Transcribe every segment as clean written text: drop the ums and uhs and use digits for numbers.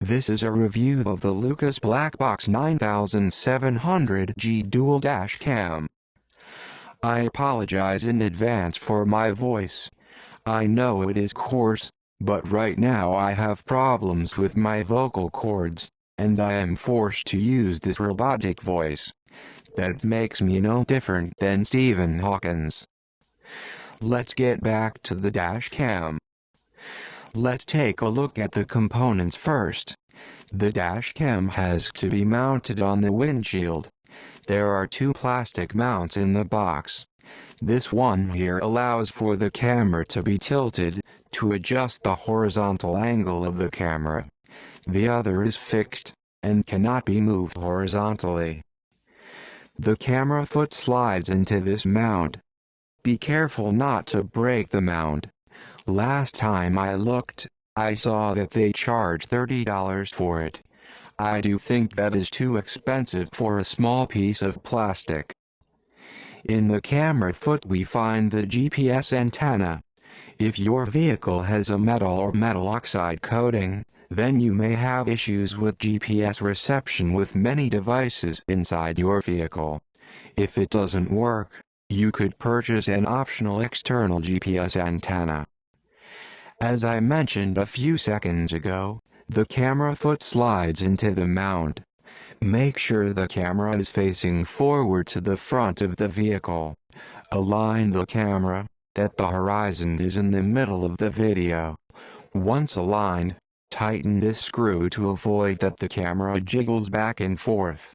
This is a review of the Lucas Blackbox 9700G Dual Dash Cam. I apologize in advance for my voice. I know it is coarse, but right now I have problems with my vocal cords, and I am forced to use this robotic voice. That makes me no different than Stephen Hawkins. Let's get back to the dash cam. Let's take a look at the components first. The dash cam has to be mounted on the windshield. There are two plastic mounts in the box. This one here allows for the camera to be tilted to adjust the horizontal angle of the camera. The other is fixed and cannot be moved horizontally. The camera foot slides into this mount. Be careful not to break the mount. Last time I looked, I saw that they charge $30 for it. I do think that is too expensive for a small piece of plastic. In the camera foot we find the GPS antenna. If your vehicle has a metal or metal oxide coating, then you may have issues with GPS reception with many devices inside your vehicle. If it doesn't work, you could purchase an optional external GPS antenna. As I mentioned a few seconds ago, the camera foot slides into the mount. Make sure the camera is facing forward to the front of the vehicle. Align the camera, that the horizon is in the middle of the video. Once aligned, tighten this screw to avoid that the camera jiggles back and forth.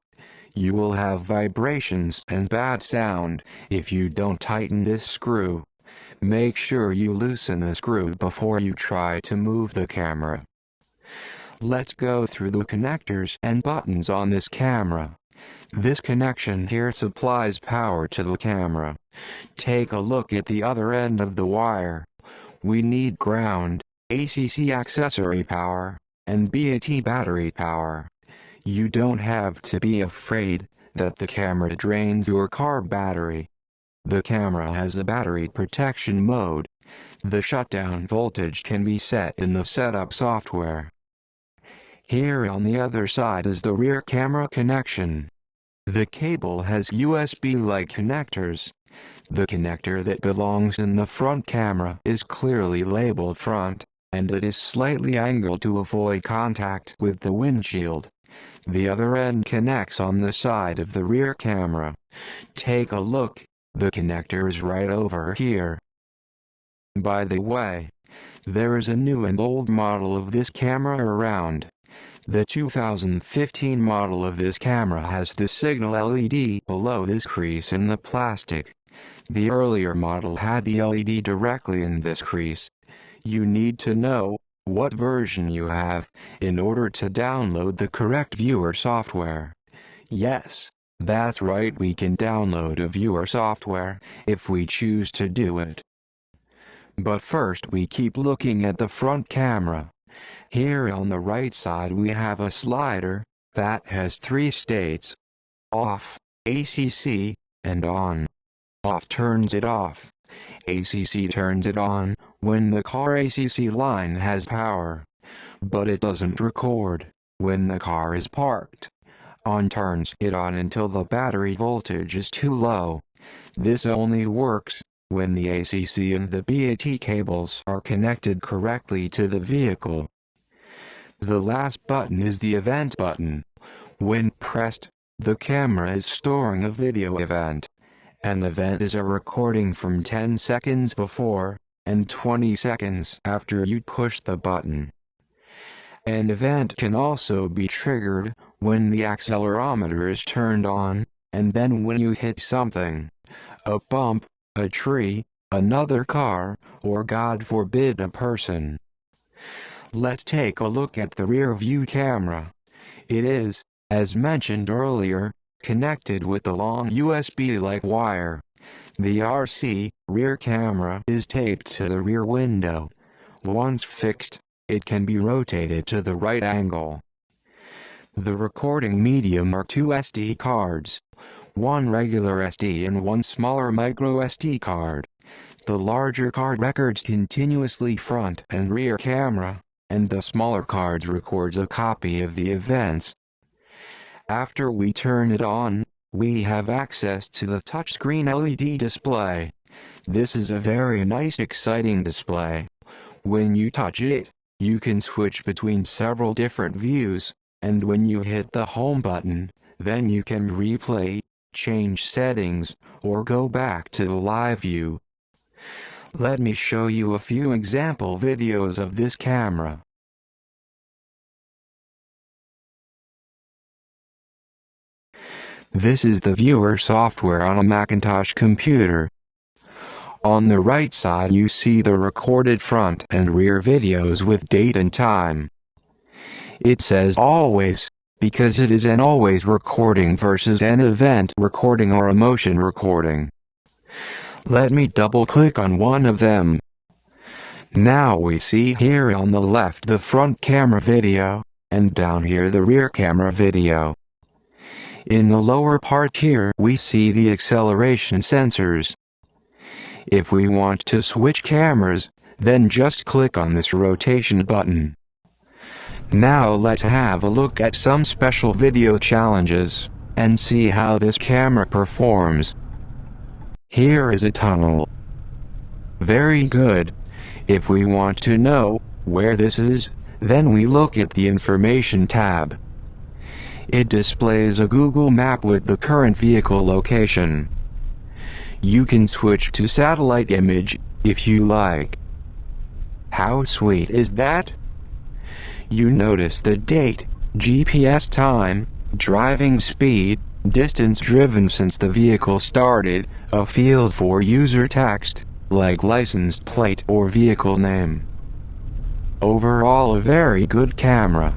You will have vibrations and bad sound if you don't tighten this screw. Make sure you loosen the screw before you try to move the camera. Let's go through the connectors and buttons on this camera. This connection here supplies power to the camera. Take a look at the other end of the wire. We need ground, ACC accessory power, and BAT battery power. You don't have to be afraid that the camera drains your car battery. The camera has a battery protection mode. The shutdown voltage can be set in the setup software. Here on the other side is the rear camera connection. The cable has USB-like connectors. The connector that belongs in the front camera is clearly labeled front, and it is slightly angled to avoid contact with the windshield. The other end connects on the side of the rear camera. Take a look. The connector is right over here. By the way, there is a new and old model of this camera around. The 2015 model of this camera has the signal LED below this crease in the plastic. The earlier model had the LED directly in this crease. You need to know what version you have in order to download the correct viewer software. Yes. That's right, we can download a viewer software, if we choose to do it. But first we keep looking at the front camera. Here on the right side we have a slider, that has three states: off, ACC, and on. Off turns it off. ACC turns it on, when the car ACC line has power. But it doesn't record, when the car is parked. On turns it on until the battery voltage is too low. This only works when the ACC and the BAT cables are connected correctly to the vehicle. The last button is the event button. When pressed, the camera is storing a video event. An event is a recording from 10 seconds before and 20 seconds after you push the button. An event can also be triggered when the accelerometer is turned on, and then when you hit something. A bump, a tree, another car, or God forbid a person. Let's take a look at the rear view camera. It is, as mentioned earlier, connected with the long USB-like wire. The RC, rear camera, is taped to the rear window. Once fixed, it can be rotated to the right angle. The recording medium are two SD cards, one regular SD and one smaller micro SD card. The larger card records continuously front and rear camera, and the smaller cards records a copy of the events. After we turn it on, we have access to the touchscreen LED display. This is a very nice exciting display. When you touch it, you can switch between several different views, and when you hit the home button, then you can replay, change settings, or go back to the live view. Let me show you a few example videos of this camera. This is the viewer software on a Macintosh computer. On the right side you see the recorded front and rear videos with date and time. It says always, because it is an always recording versus an event recording or a motion recording. Let me double click on one of them. Now we see here on the left the front camera video, and down here the rear camera video. In the lower part here we see the acceleration sensors. If we want to switch cameras, then just click on this rotation button. Now let's have a look at some special video challenges, and see how this camera performs. Here is a tunnel. Very good. If we want to know where this is, then we look at the Information tab. It displays a Google map with the current vehicle location. You can switch to satellite image, if you like. How sweet is that? You notice the date, GPS time, driving speed, distance driven since the vehicle started, a field for user text, like license plate or vehicle name. Overall a very good camera.